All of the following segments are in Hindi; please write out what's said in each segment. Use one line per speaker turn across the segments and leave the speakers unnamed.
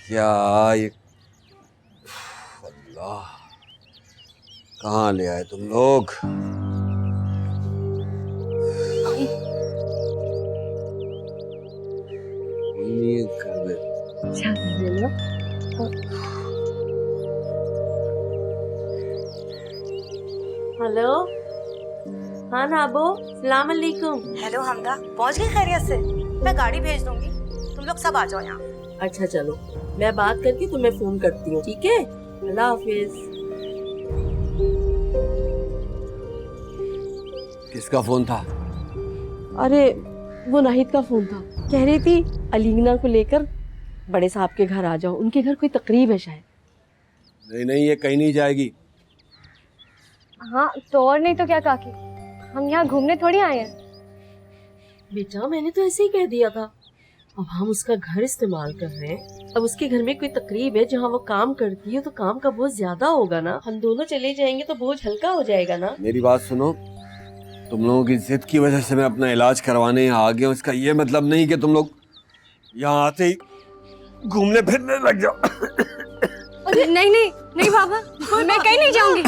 क्या ये अल्लाह, कहाँ ले आए तुम लोग? कोई नहीं है घर में।
हेलो, हाँ नाबो, सलाम अलैकुम।
हेलो हमदा, पहुंच गई खैरियत से? मैं गाड़ी भेज दूंगी, तुम लोग सब आ जाओ यहाँ।
अच्छा चलो, मैं बात करके तुम्हें फोन करती हूँ, ठीक है? अल्लाह हाफिज।
किसका फोन था?
अरे वो नाहिद का फोन था, कह रही थी अलीना को लेकर बड़े साहब के घर आ जाओ, उनके घर कोई तकरीब है शायद।
नहीं नहीं, ये कहीं नहीं जाएगी।
हाँ तो और नहीं तो क्या काकी, हम यहाँ घूमने थोड़ी आए हैं।
बेटा मैंने तो ऐसे ही कह दिया था। अब हम उसका घर इस्तेमाल कर रहे हैं, अब उसके घर में कोई तकरीब है जहाँ वो काम करती है तो काम का बोझ ज्यादा होगा ना, हम दोनों चले जाएंगे तो बोझ हल्का हो जाएगा ना।
मेरी बात सुनो, तुम लोगों की जिद की वजह से मैं अपना इलाज करवाने यहाँ आ गया हूँ, इसका ये मतलब नहीं कि तुम लोग यहाँ आते ही घूमने फिरने लग जाओ।
अरे नहीं नहीं नहीं बाबा, मैं कहीं नहीं जाऊंगी,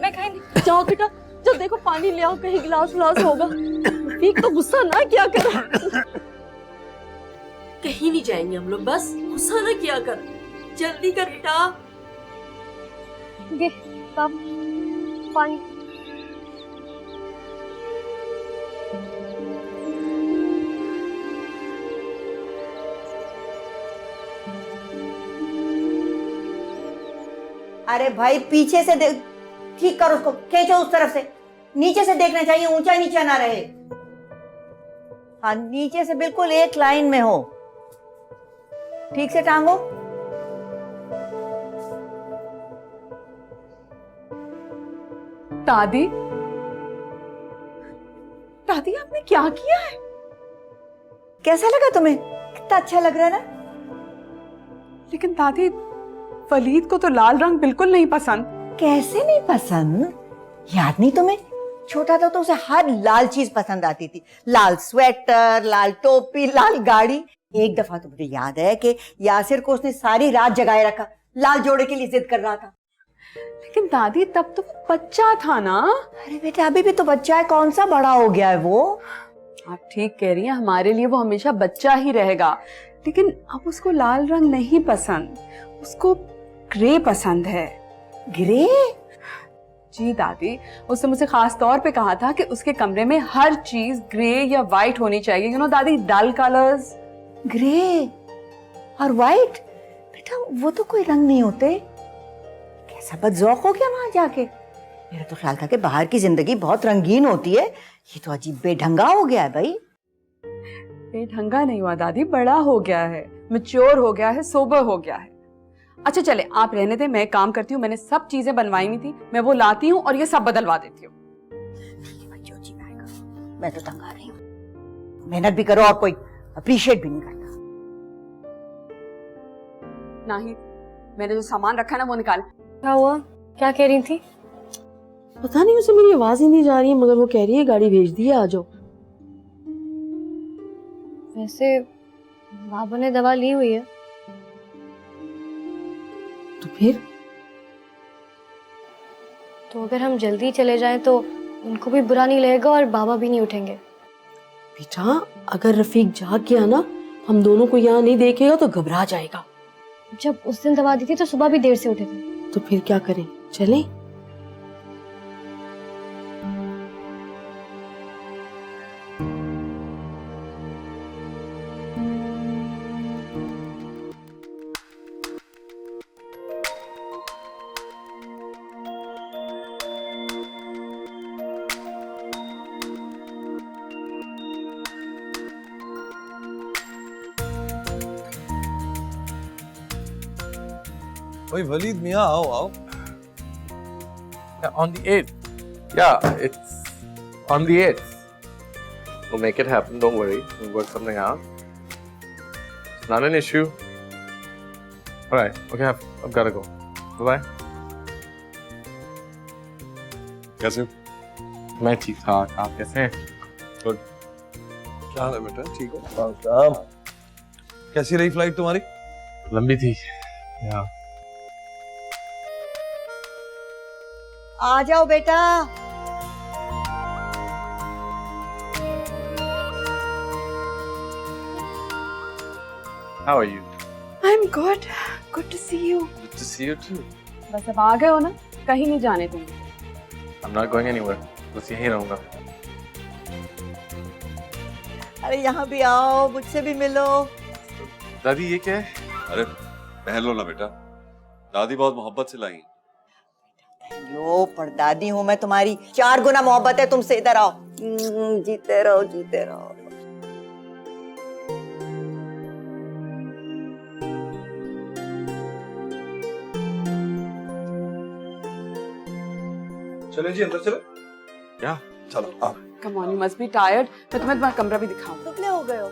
मैं कहीं नहीं।
जाओ बेटा, जब देखो पानी ले आओ, कहीं गिलास विलास होगा। ठीक तो गुस्सा ना किया कर। कहीं नहीं जाएंगे हम लोग, बस गुस्सा ना किया कर, जल्दी कर बेटा।
ये कब पानी?
अरे भाई पीछे से देख, ठीक करो उसको, खींचो उस तरफ से। नीचे से देखना चाहिए, ऊंचा नीचा ना रहे। हाँ नीचे से बिल्कुल एक लाइन में हो, ठीक से टांगो।
दादी, दादी आपने क्या किया है?
कैसा लगा तुम्हें? कितना अच्छा लग रहा है ना?
लेकिन दादी, वलीद को तो लाल रंग बिल्कुल नहीं पसंद।
कैसे नहीं पसंद? याद नहीं तुम्हें? छोटा था तो उसे हर लाल चीज पसंद आती थी, लाल स्वेटर, लाल टोपी, लाल गाड़ी। एक दफा तो मुझे याद है कि यासिर को उसने सारी रात जगाए रखा, लाल जोड़े के लिए जिद कर रहा था।
लेकिन दादी तब तो वो बच्चा था ना।
अरे बेटा अभी भी तो बच्चा है, कौन सा बड़ा हो गया है वो?
आप ठीक कह रही हैं, हमारे लिए वो हमेशा बच्चा ही रहेगा। लेकिन अब उसको लाल रंग नहीं पसंद, उसको ग्रे पसंद है।
ग्रे?
जी दादी, उसने मुझे खास तौर पे कहा था कि उसके कमरे में हर चीज ग्रे या वाइट होनी चाहिए। यू नो दादी, डल कलर्स।
ग्रे और वाइट? बेटा वो तो कोई रंग नहीं होते। कैसा बदजौक हो गया वहां जाके। मेरा तो ख्याल था कि बाहर की जिंदगी बहुत रंगीन होती है, ये तो अजीब बेढंगा हो गया है भाई।
बेढंगा नहीं हुआ दादी, बड़ा हो गया है, मैच्योर हो गया है, सोबर हो गया है। अच्छा चले, आप रहने दें, मैं काम करती हूँ। मैंने सब चीजें बनवाई हुई थी, मैं वो लाती हूँ और ये सब बदलवा देती हूँ।
मैं तो तंग आ रही हूँ। मेहनत भी करो और कोई अप्रिशिएट भी नहीं करता।
नहीं, मैंने जो सामान रखा है ना वो निकाल।
क्या हुआ? क्या कह रही थी?
पता नहीं, उसे मेरी आवाज ही नहीं जा रही है, मगर वो कह रही है गाड़ी भेज दी है, आ जाओ।
वैसे बाबा ने दवा ली हुई है।
तो फिर?
तो अगर हम जल्दी चले जाएं तो उनको भी बुरा नहीं लगेगा और बाबा भी नहीं उठेंगे।
बेटा अगर रफीक जाग गया ना, हम दोनों को यहाँ नहीं देखेगा तो घबरा जाएगा।
जब उस दिन दवा दी थी तो सुबह भी देर से उठे थे।
तो फिर क्या करें, चलें?
Wait, Waleed Mia, आओ.
Yeah, on the 8th. Yeah, it's on the 8th. We'll make it happen, don't worry. We'll work something out. It's not an issue. Alright, okay, I've got to go. Bye-bye.
कैसे हो?
मैं ठीक ठाक, आप कैसे हैं?
गुड। क्या हाल है बेटा? ठीक हो? कैसी रही फ्लाइट तुम्हारी?
लंबी थी या
आ जाओ बेटा।
How are you?
I'm good. Good to see you.
Good to see you too.
बस अब आ गए हो ना, कहीं नहीं जाने दूंगी।
I'm not going anywhere. बस यहीं रहूंगा।
अरे यहाँ भी आओ, मुझसे भी मिलो।
दादी ये क्या है?
अरे पहन लो ना बेटा, दादी बहुत मोहब्बत से लाई।
लो परदादी हूँ मैं तुम्हारी, 4 गुना मोहब्बत है तुमसे। इधर आओ। जीते रहो, जीते रहो।
चले जी अंदर चले।
क्या?
चलो आप।
Come on, you must be tired. मैं तुम्हें तुम्हारा कमरा भी दिखाऊं।
दुबले हो गए हो।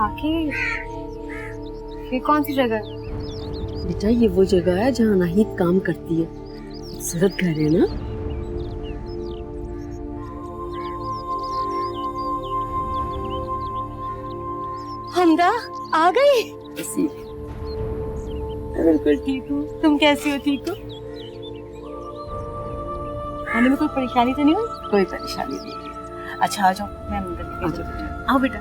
काकी, ये कौन सी जगह है?
बेटा ये वो जगह है जहाँ नाहिद काम करती है। खूबसूरत घर है ना?
हमदा आ गई।
इसी
मैं बिल्कुल ठीक हूँ। तुम कैसी हो? ठीक हो? आने में कोई परेशानी तो नहीं हुई?
कोई परेशानी नहीं।
अच्छा आ जाओ, मैं अंदर लेके जाती हूँ। आओ बेटा।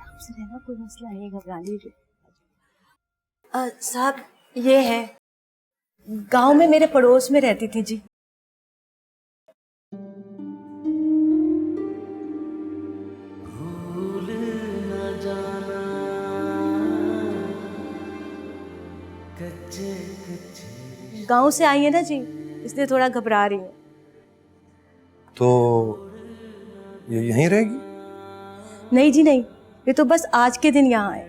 आपसे रहना कोई मसला नहीं, घबराने की।
साहब ये है, गांव में मेरे पड़ोस में रहती थी जी। गांव से आई है ना जी, इसलिए थोड़ा घबरा रही हूँ।
तो ये यहीं रहेगी?
नहीं जी नहीं, ये तो बस आज के दिन यहाँ आए।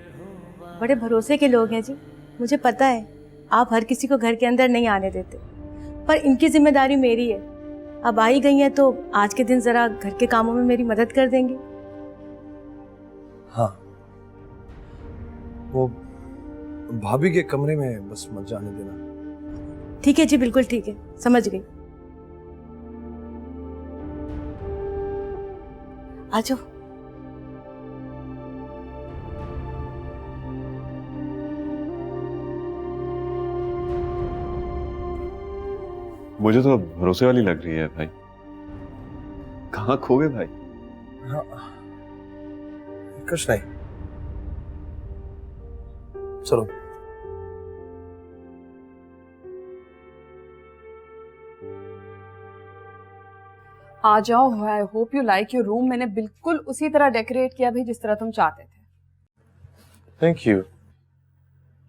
बड़े भरोसे के लोग हैं जी। मुझे पता है आप हर किसी को घर के अंदर नहीं आने देते, पर इनकी जिम्मेदारी मेरी है। अब आई गई हैं तो आज के दिन जरा घर के कामों में मेरी मदद कर देंगे।
हाँ, वो भाभी के कमरे में बस मत जाने देना।
ठीक है जी, बिल्कुल ठीक है, समझ गई। आ जाओ।
मुझे तो भरोसे वाली लग रही है भाई। कहाँ खो गए भाई? हाँ, कुछ नहीं, चलो।
आ जाओ। I hope you like your room. मैंने बिल्कुल उसी तरह डेकोरेट किया भाई जिस तरह तुम चाहते थे।
Thank you.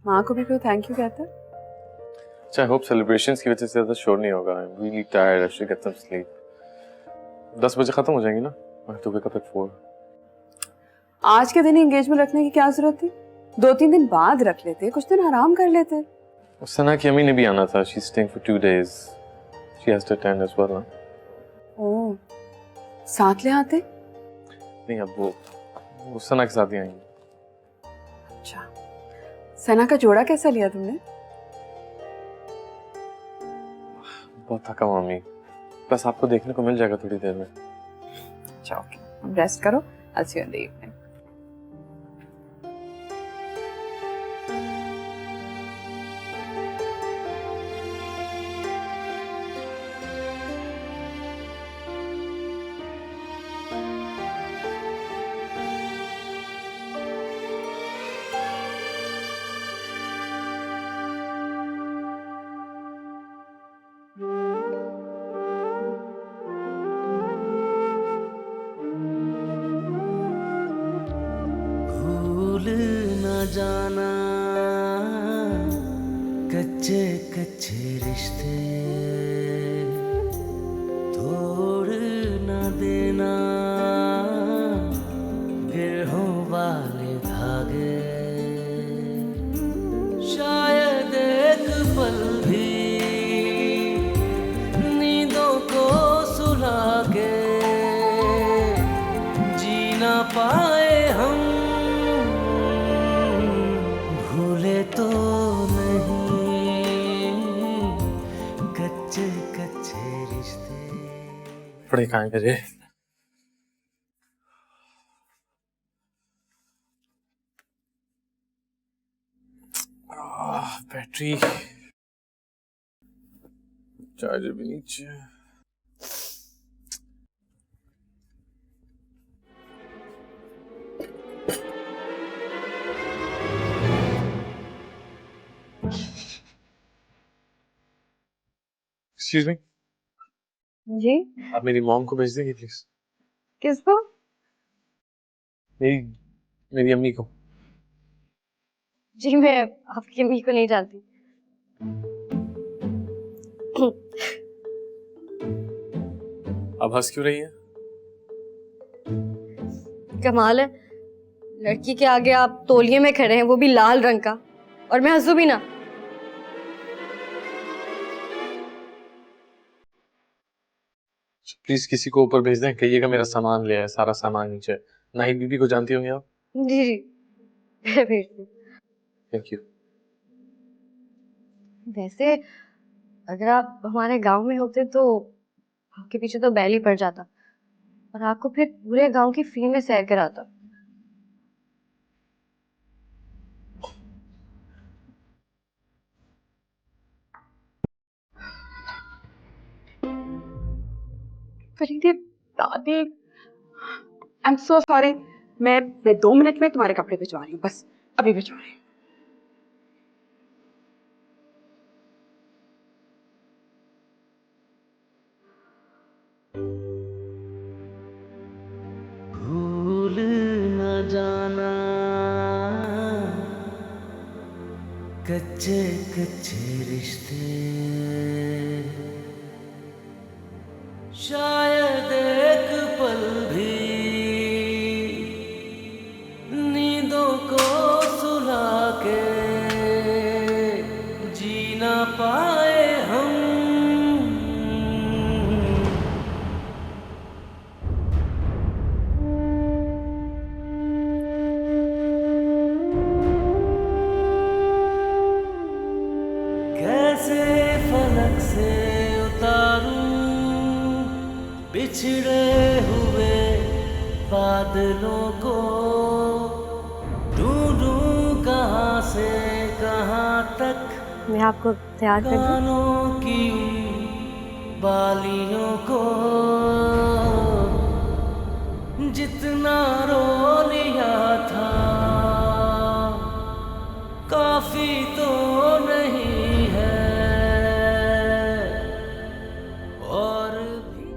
माँ को भी कोई थैंक यू कहते?
अच्छा, आई होप सेलिब्रेशंस की वजह से ज़्यादा शोर नहीं होगा। I am really tired, I should get some sleep. 10 बजे खत्म हो जाएंगी ना? I have to wake up at 4।
आज के दिन एंगेजमेंट रखने की क्या जरूरत थी? 2-3 दिन बाद रख लेते, कुछ दिन आराम कर लेते।
सना की अम्मी ने भी आना था। She is staying for 2 days. She has to attend as well ना।
ओह, साथ ले आते?
नहीं, अब वो सना के साथ ही आएंगी।
अच्छा, सना का जोड़ा कैसा लिया तुमने?
बहुत थका मम्मी, बस आपको देखने को मिल जाएगा थोड़ी देर में।
अच्छा ओके, अब रेस्ट करो। I'll see you in the evening.
जाना कच्चे कच्चे रिश्ते ना पाए हम, भूले तो नहीं कच्चे कच्चे रिश्ते।
पढ़े कहाँ करे? बैटरी चार्जर भी नीचे। एक्सक्यूज मी,
जी
आप मेरी मॉम को भेज देंगे प्लीज?
किसको?
मेरी मेरी अम्मी को।
जी मैं आपकी अम्मी को नहीं जानती।
आप हंस क्यों रही हैं?
कमाल है, लड़की के आगे आप तौलिए में खड़े हैं, वो भी लाल रंग का, और मैं हंसू भी ना।
प्लीज किसी को ऊपर भेज दें, कहिएगा मेरा सामान ले आए, सारा सामान नीचे है। नाहिद बीबी को जानती होंगे आप?
जी जी मैं भेज दूँ।
Thank you.
वैसे अगर आप हमारे गांव में होते तो आपके पीछे तो बैल ही पड़ जाता, और आपको फिर पूरे गांव की फ्री में सैर कराता।
फरीदे, दादी, आई एम सो सॉरी। मैं 2 मिनट में तुम्हारे कपड़े भिजवा रही हूँ, बस अभी भिजवा रही हूँ।
भूल न जाना कच्चे कच्चे रिश्ते, शायद एक पल भी नींदों को सुला के जी ना पाए हम, कैसे फलक से उतारूं बिछड़े हुए बादलों को, ढूंढूं कहाँ से कहाँ तक
मैं आपको तैयार कर दूँ?
कानों की बालियों को, जितना रो लिया था काफी तो नहीं है और भी।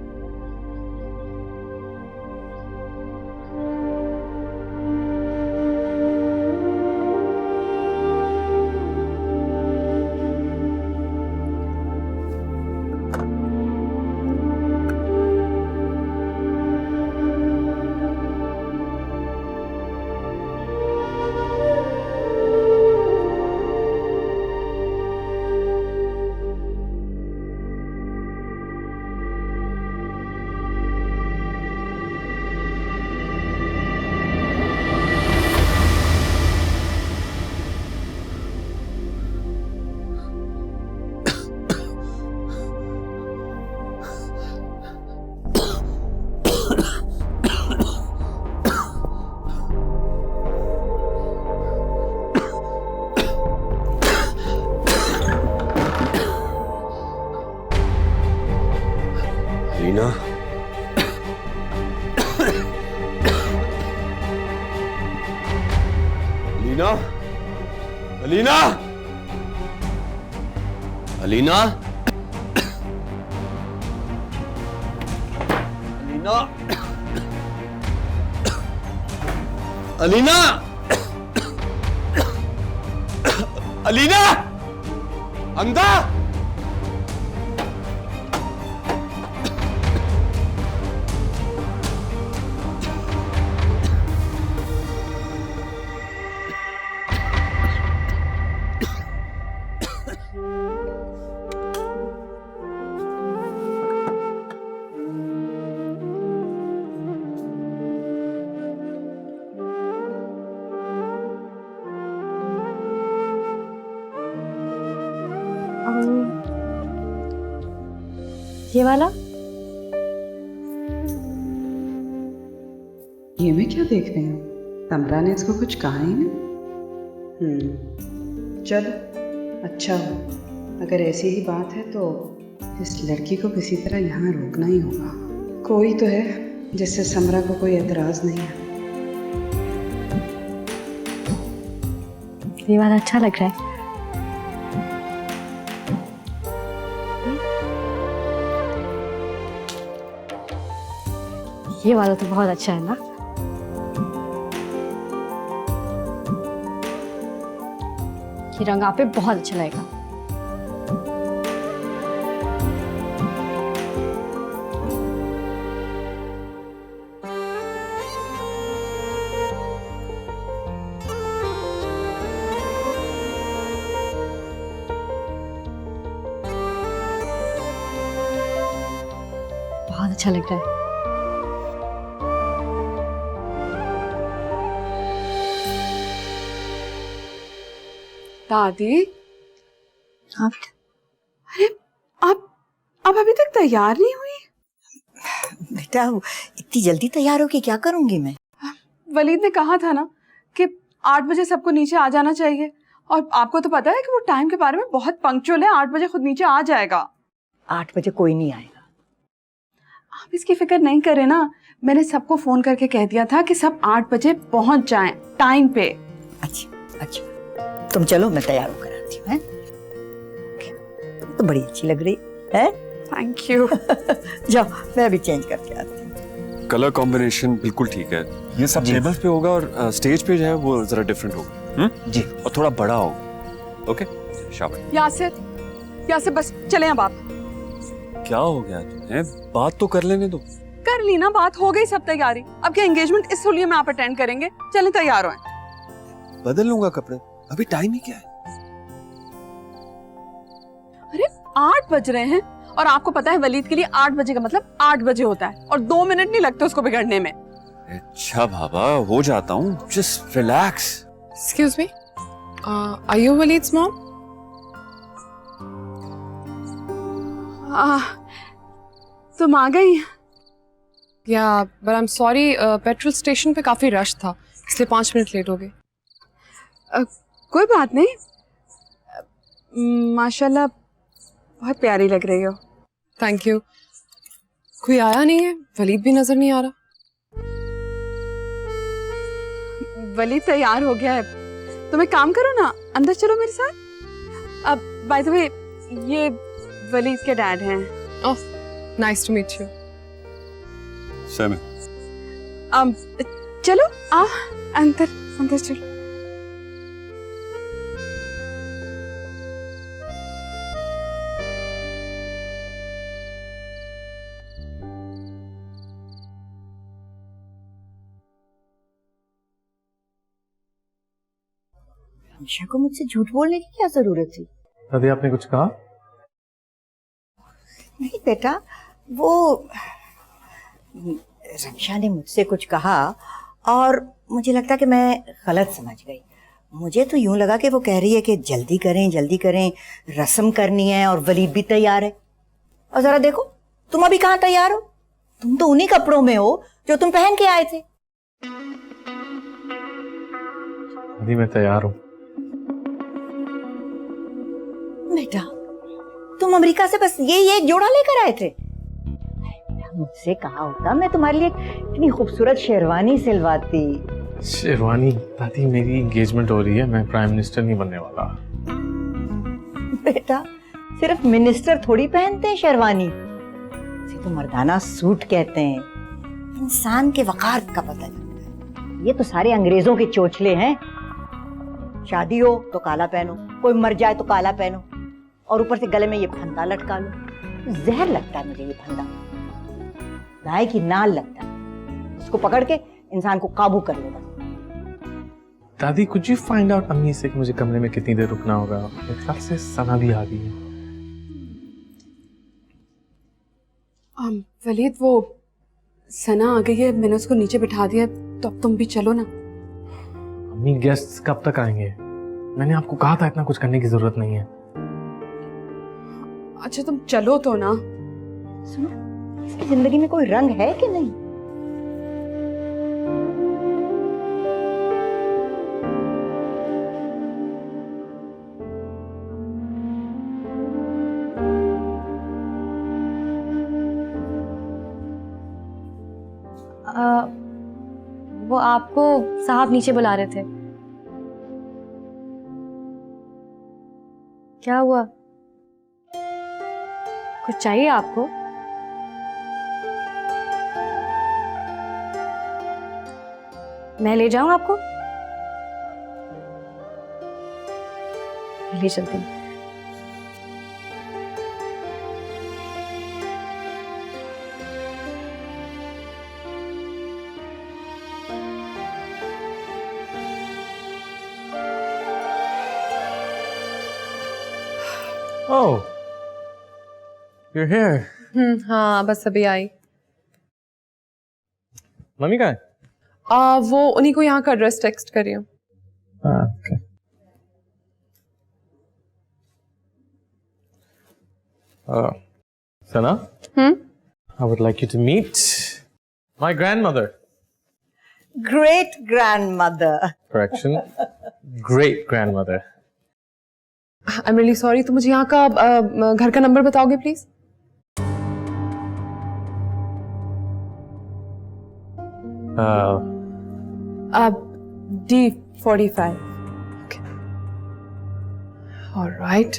अलीना, अलीना, अलीना, अलीना, अलीना, अलीना, अलीना, अंधा।
ये वाला?
ये मैं क्या देख रही हूँ? तमरा ने इसको कुछ कहा ही नहीं। चलो अच्छा हो, अगर ऐसी ही बात है तो इस लड़की को किसी तरह यहाँ रोकना ही होगा। कोई तो है जिससे समरा को कोई एतराज नहीं है।
ये वाला अच्छा लग रहा है। ये वाला तो बहुत अच्छा है ना। ये रंग आप पे बहुत अच्छा लगेगा। बहुत अच्छा लग रहा है।
दादी,
आप
अरे आप अभी तक तैयार नहीं हुई?
बेटा इतनी जल्दी तैयार हो के क्या करूंगी मैं?
वलीद ने कहा था ना कि 8 बजे सबको नीचे आ जाना चाहिए, और आपको तो पता है कि वो टाइम के बारे में बहुत पंक्चुअल है। 8 बजे खुद नीचे आ जाएगा।
8 बजे कोई नहीं आएगा।
आप इसकी फिक्र नहीं करें ना, मैंने सबको फोन करके कह दिया था कि सब 8 बजे पहुंच जाएं टाइम पे।
अच्छा तुम चलो, मैं तैयार होकर आती हूँ। तुम तो बड़ी अच्छी लग रही है।
Thank you.
जाओ मैं अभी चेंज करके आती हूँ।
कलर कॉम्बिनेशन बिल्कुल ठीक है। ये सब टेबल पे होगा और स्टेज पे जो है वो जरा डिफरेंट होगा।
जी।
और थोड़ा बड़ा होगा। ओके शाबाश।
यासिर बस चले अब आप।
क्या हो गया तुम्हें? बात तो कर लेने दो।
कर ली ना बात, हो गई सब तैयारी। अब क्या एंगेजमेंट इस होलिये में आप अटेंड करेंगे? चलें तैयार हो।
बदल लूंगा कपड़े, अभी टाइम ही क्या है?
अरे 8 बज रहे हैं, और आपको पता है वलीद के लिए 8 बजे का मतलब 8 बजे होता है, और 2 मिनट नहीं लगते उसको बिगड़ने में।
अच्छा बाबा, हो जाता हूँ, just relax.
Excuse me, are you Waleed's mom?
तुम आ गई?
Yeah, but I'm sorry, petrol station पे काफी रश था, इसलिए 5 मिनट लेट हो गए।
कोई बात नहीं। माशाल्लाह बहुत प्यारी लग रही हो।
Thank you. कोई आया नहीं है, वलीद भी नजर नहीं आ रहा।
वलीद तैयार हो गया है। तुम एक काम करो ना, अंदर चलो मेरे साथ। अब बाय द वे ये वलीद के डैड हैं।
Oh, nice to meet you.
Sam,
चलो आ अंदर चलो।
हमेशा को मुझसे झूठ बोलने की क्या जरूरत थी?
दादी आपने कुछ कहा?
नहीं बेटा, वो रक्षा ने मुझसे कुछ कहा और मुझे लगता कि मैं गलत समझ गई। मुझे तो यूं लगा कि वो कह रही है कि जल्दी करें, रस्म करनी है और वलीद भी तैयार है। और जरा देखो तुम अभी कहाँ तैयार हो? तुम तो उन्हीं कपड़ों में हो जो तुम पहन के आए थे।
दादी मैं तैयार हूँ।
बेटा तुम अमेरिका से बस यही एक जोड़ा लेकर आए थे? मुझसे कहा होता मैं तुम्हारे लिए इतनी खूबसूरत शेरवानी सिलवाती।
शेरवानी? दादी मेरी एंगेजमेंट हो रही है, मैं प्राइम मिनिस्टर नहीं बनने वाला।
बेटा सिर्फ मिनिस्टर थोड़ी पहनते हैं शेरवानी, इसे तो मर्दाना सूट कहते हैं। इंसान के वकार का पता लगता है। ये तो सारे अंग्रेजों के चोचले हैं। शादी हो तो काला पहनो, कोई मर जाए तो काला पहनो, और ऊपर से गले में ये फंदा लटका लो। जहर लगता है मुझे ये फंदा, गाय की नाल लगता है। इसको पकड़ के इंसान को काबू कर लो बस।
दादी कुछ यू फाइंड आउट अम्मी से कि मुझे कमरे में कितनी देर रुकना होगा? मेरे ख्याल से सना भी आ गई है।
वलीद वो सना आ गई है, मैंने उसको नीचे बिठा दिया, तो अब तुम भी चलो ना।
अम्मी गेस्ट्स कब तक आएंगे? मैंने आपको कहा था इतना कुछ करने की जरूरत नहीं है।
अच्छा तुम चलो तो ना।
सुनो, इसकी जिंदगी में कोई रंग है कि नहीं?
वो आपको साहब नीचे बुला रहे थे। क्या हुआ? कुछ चाहिए आपको? मैं ले जाऊं आपको? ले चलती हूँ।
Oh, you're here.
हाँ बस अभी आई।
मम्मी कहाँ है?
वो उन्हीं को यहाँ का एड्रेस टेक्स्ट कर रही हूँ।
Okay. Sana? I would like you to meet my grandmother.
Great grandmother.
Correction. Great grandmother.
I am really sorry, तो मुझे यहाँ का घर का नंबर बताओगे please? D45. Okay. All right.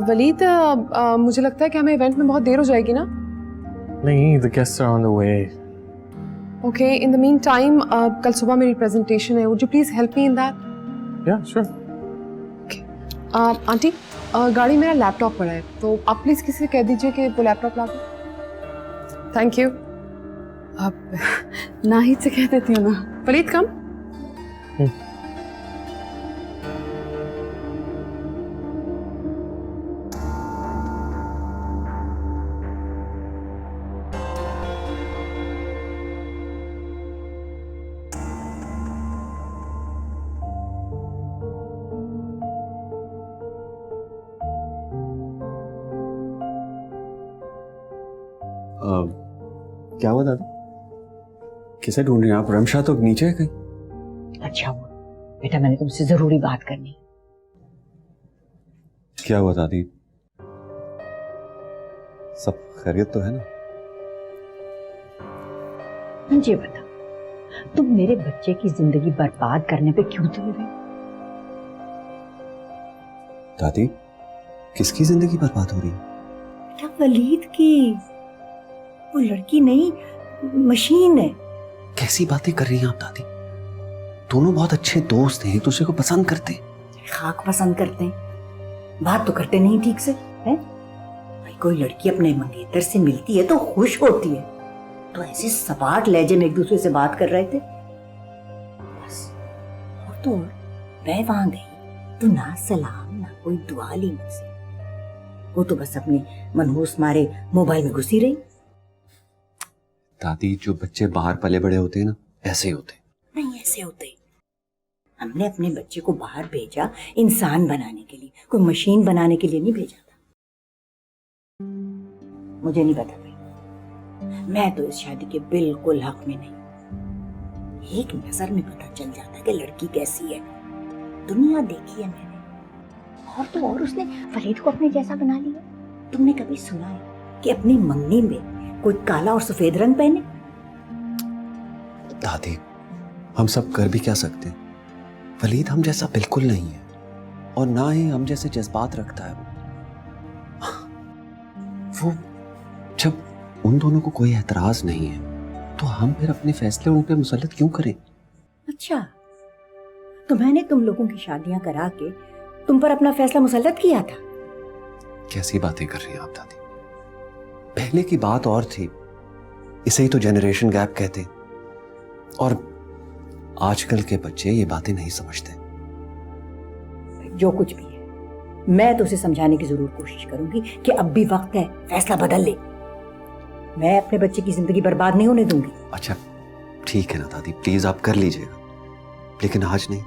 Walid, मुझे लगता है कि हमें इवेंट में बहुत देर हो जाएगी ना?
नहीं, the guests are on the way.
Okay, in the meantime, कल सुबह मेरी presentation है. Would you please help me in that?
Yeah, sure.
Okay. Aunty, गाड़ी मेरा लैपटॉप पड़ा है, तो आप प्लीज किसी से कह दीजिए कि वो लैपटॉप ला दो। Thank you. अब नाहिद से कह देती हूँ ना। वलीद कम।
क्या हुआ दादी? किसे ढूंढ रही हैं आप? रमशा तो नीचे है कहीं।
अच्छा हुआ बेटा, मैंने तुमसे जरूरी बात करनी।
क्या हुआ दादी? सब खैरियत तो है ना?
मुझे बता, तुम मेरे बच्चे की जिंदगी बर्बाद करने पे क्यों तुले हुए?
दादी, किसकी जिंदगी बर्बाद हो रही है?
बेटा वलीद की। वो लड़की नहीं, मशीन है।
कैसी बातें कर रही हैं आप दादी? दोनों बहुत अच्छे दोस्त हैं, एक दूसरे को पसंद करते हैं।
खाक पसंद करते हैं, बात तो करते नहीं ठीक से है। भाई कोई लड़की अपने मंगेतर से मिलती है तो खुश होती है, तो ऐसे सपाट लहजे में एक दूसरे से बात कर रहे थे बस। और तो और मैं वहां गई तो ना सलाम ना कोई दुआ ली मुझसे। वो तो बस अपने मनहूस मारे मोबाइल में घुसी रही।
दादी, जो बच्चे बाहर पले बड़े होते हैं ना, ऐसे ही होते हैं।
नहीं ऐसे होते। हमने अपने बच्चे को बाहर भेजा इंसान बनाने के लिए, कोई मशीन बनाने के लिए नहीं भेजा था। मुझे नहीं पता भाई, मैं तो इस शादी के बिल्कुल हक में नहीं। एक नजर में पता चल जाता है कि लड़की कैसी है। दुनिया देखी है मैंने। और तो और उसने फरीद को अपने जैसा बना लिया। तुमने कभी सुना है कि अपनी मंगनी में कोई काला और सफेद रंग पहने?
दादी, हम सब कर भी क्या सकते हैं? वलीद हम जैसा बिल्कुल नहीं है, और ना ही हम जैसे जज्बात रखता है वो। जब उन दोनों को कोई एतराज नहीं है, तो हम फिर अपने फैसले उन पे मुसल्लत क्यों करें?
अच्छा, तो मैंने तुम लोगों की शादियां करा के तुम पर अपना फैसला मुसल्लत किया था?
कैसी बातें कर रही हैं आप दादी? पहले की बात और थी, इसे ही तो जनरेशन गैप कहते। और आजकल के बच्चे ये बातें नहीं समझते।
जो कुछ भी है, मैं तो उसे समझाने की जरूर कोशिश करूंगी कि अब भी वक्त है, फैसला बदल ले। मैं अपने बच्चे की जिंदगी बर्बाद नहीं होने दूंगी।
अच्छा ठीक है ना दादी, प्लीज आप कर लीजिएगा, लेकिन आज नहीं।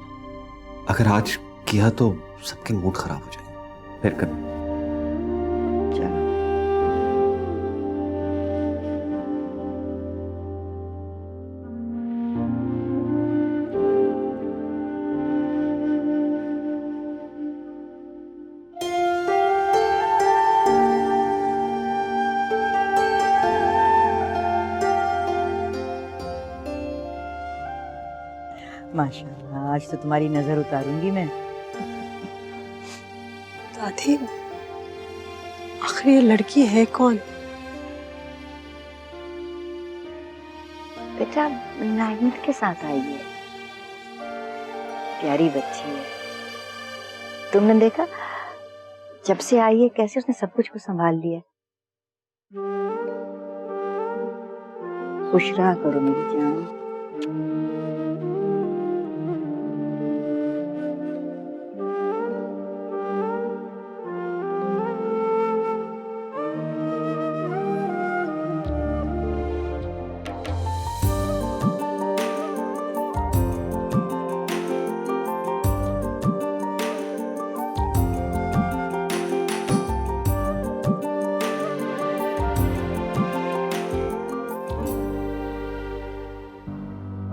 अगर आज किया तो सबके मूड खराब हो जाएंगे। फिर कर
चलो माशाल्लाह, आज तो तुम्हारी नजर उतारूंगी मैं।
दादी आखिर ये लड़की है कौन?
बेटा नाहिद के साथ आई है, प्यारी बच्ची है। तुमने देखा जब से आई है कैसे उसने सब कुछ को संभाल लिया। खुश रहा करो मेरी जान।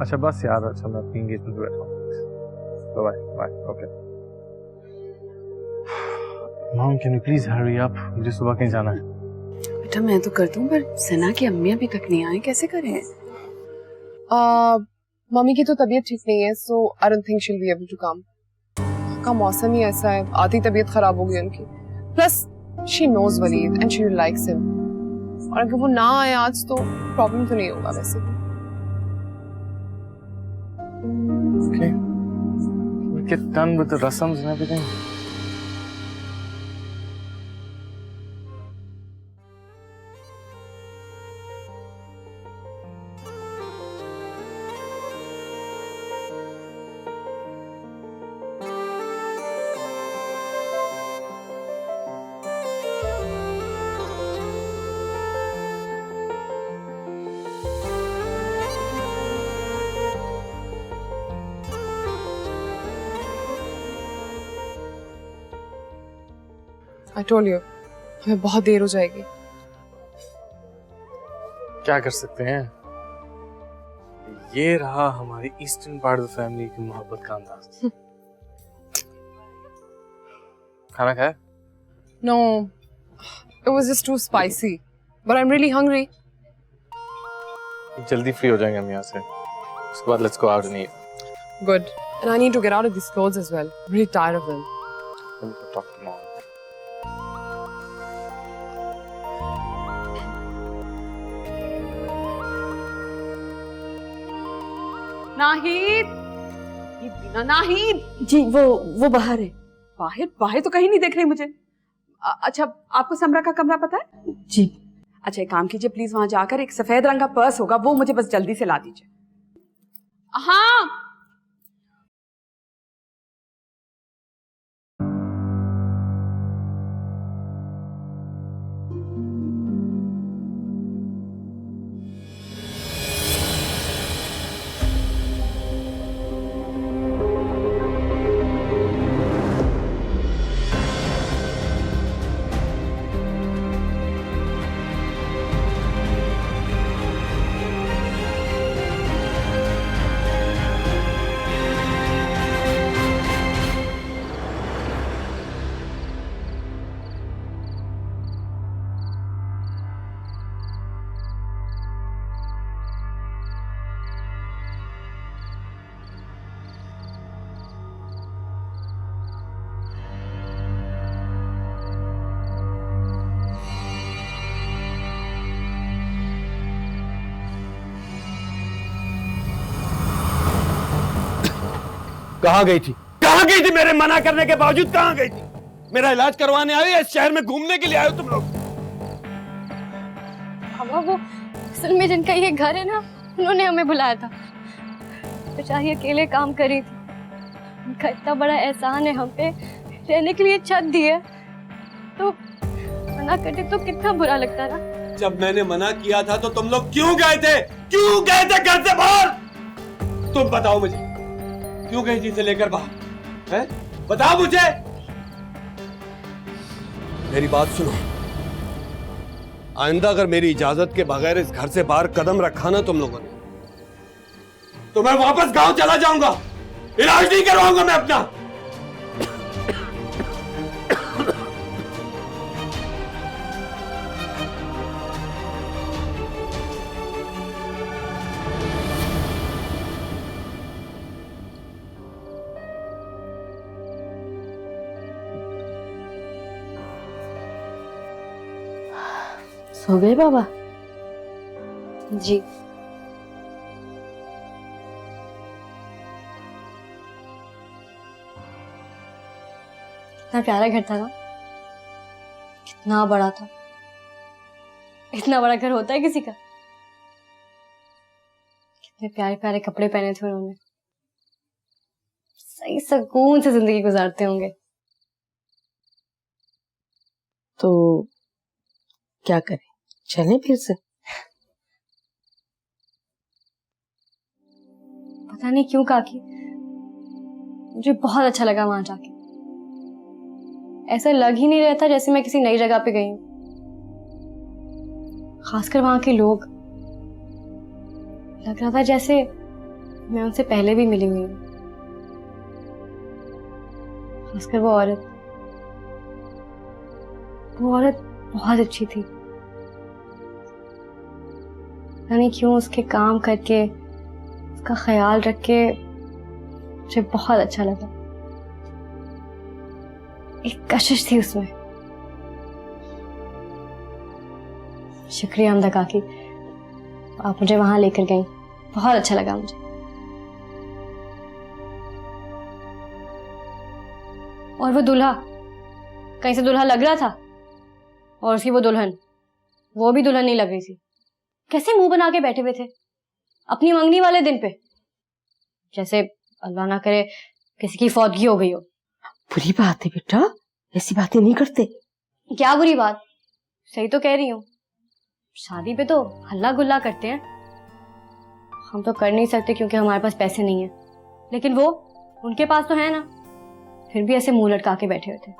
अच्छा बस यार, अच्छा मैं अपनी एंगेजमेंट पे बैठा हूँ। Bye bye. Okay mom, can you please hurry up, मुझे सुबह कहीं जाना है।
बेटा मैं तो कर दूं, पर सना की अम्मी अभी तक नहीं आई, कैसे करें?
मम्मी की तो तबीयत ठीक नहीं है, so I don't think she will be able to come. का मौसम ही ऐसा है, आधी तबीयत खराब हो गई उनकी। Plus she knows Walid and she likes him, और अगर वो ना आए आज तो प्रॉब्लम तो नहीं होगा वैसे।
Okay, we get done with the rasams and everything.
I told you, हमें बहुत देर हो जाएगी।
क्या कर सकते हैं, ये रहा हमारी eastern part of the family की मोहब्बत का अंदाज। खाना खाया?
No, it was just too spicy, but I'm really hungry.
जल्दी फ्री हो जाएंगे हम यहाँ से, उसके बाद let's go out and eat.
Good. And I need to get out of these clothes as well. I'm really tired of them.
We'll talk tomorrow.
Nahid, ये बिना नाहिद।
जी वो बाहर है।
बाहर बाहर तो कहीं नहीं देख रही मुझे। अच्छा आपको समरा का कमरा पता है?
जी।
अच्छा एक काम कीजिए प्लीज, वहां जाकर एक सफेद रंग का पर्स होगा, वो मुझे बस जल्दी से ला दीजिए। हाँ
कहाँ गई थी? कहाँ गई थी? मेरे मना करने के बावजूद कहाँ गई थी? मेरा इलाज करवाने आए हो या इस शहर में घूमने के लिए आए हो तुम लोग?
पापा वो असल में जिनका ये घर है ना, उन्होंने हमें बुलाया था। बेचारी अकेले काम करी थी, उनका इतना बड़ा एहसान है हम पे, रहने के लिए छत दी है, तो मना करते तो कितना बुरा लगता ना।
जब मैंने मना किया था तो तुम लोग क्यों गए थे? क्यों गए थे घर से बाहर? तुम बताओ मुझे, क्यों गई थी इसे लेकर बाहर? हैं? बताओ मुझे। मेरी बात सुनो, आइंदा अगर मेरी इजाजत के बगैर इस घर से बाहर कदम रखा ना तुम लोगों ने, तो मैं वापस गांव चला जाऊंगा। इलाज नहीं करवाऊंगा मैं अपना।
सो गए बाबा?
जी। कितना प्यारा घर था ना, कितना बड़ा था। इतना बड़ा घर होता है किसी का? कितने प्यारे प्यारे कपड़े पहने थे उन्होंने, सही सुकून से जिंदगी गुजारते होंगे।
तो क्या करें, चलें फिर से?
पता नहीं क्यों काकी, मुझे बहुत अच्छा लगा वहां जाके। ऐसा लग ही नहीं रहा था जैसे मैं किसी नई जगह पे गई हूं। खासकर वहां के लोग, लग रहा था जैसे मैं उनसे पहले भी मिली हुई हूं। खासकर वो औरत बहुत अच्छी थी। पता नहीं क्यों उसके काम करके, उसका ख्याल रख के मुझे बहुत अच्छा लगा। एक कशिश थी उसमें। शुक्रिया अमदा काकी, आप मुझे वहां लेकर गई, बहुत अच्छा लगा मुझे। और वो दूल्हा, कहीं से दूल्हा लग रहा था, और उसकी वो दुल्हन, वो भी दुल्हन नहीं लग रही थी। कैसे मुंह बना के बैठे हुए थे अपनी मंगनी वाले दिन पे, जैसे अल्लाह ना करे किसी की फौतगी हो गई हो।
बुरी बात है बेटा, ऐसी बातें नहीं करते।
क्या बुरी बात? सही तो कह रही हूँ। शादी पे तो हल्ला गुल्ला करते हैं, हम तो कर नहीं सकते क्योंकि हमारे पास पैसे नहीं है। लेकिन वो, उनके पास तो है ना, फिर भी ऐसे मुंह लटका के बैठे हुए थे।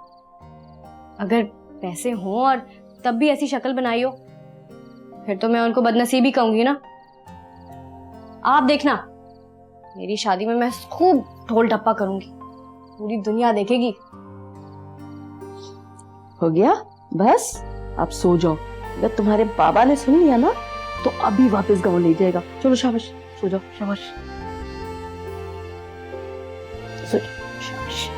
अगर पैसे हों और तब भी ऐसी शक्ल बनाई हो, फिर तो मैं उनको बदनसीब ही कहूंगी ना। आप देखना, मेरी शादी में मैं खूब ढोल ढप्पा करूंगी, पूरी दुनिया देखेगी।
हो गया बस, अब सो जाओ। अगर तुम्हारे बाबा ने सुन लिया ना तो अभी वापस गाँव ले जाएगा। चलो शाबाश, सो जाओ, शाबाश, सो जाओ, शाबाश।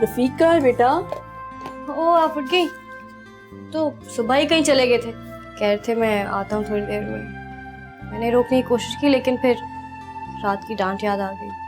रफीक कहाँ है बेटा?
ओ, आप उठ गई? तो सुबह ही कहीं चले गए थे। कह रहे थे मैं आता हूँ थोड़ी देर में। मैंने रोकने की कोशिश की, लेकिन फिर रात की डांट याद आ गई।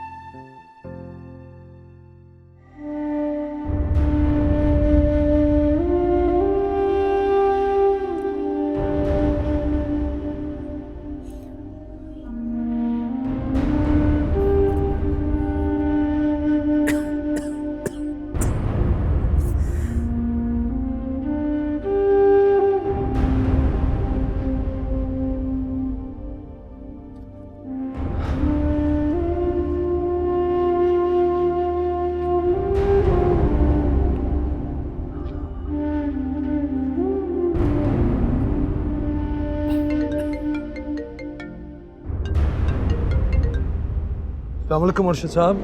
अस्सलाम वालेकुम मुर्शिद साहब।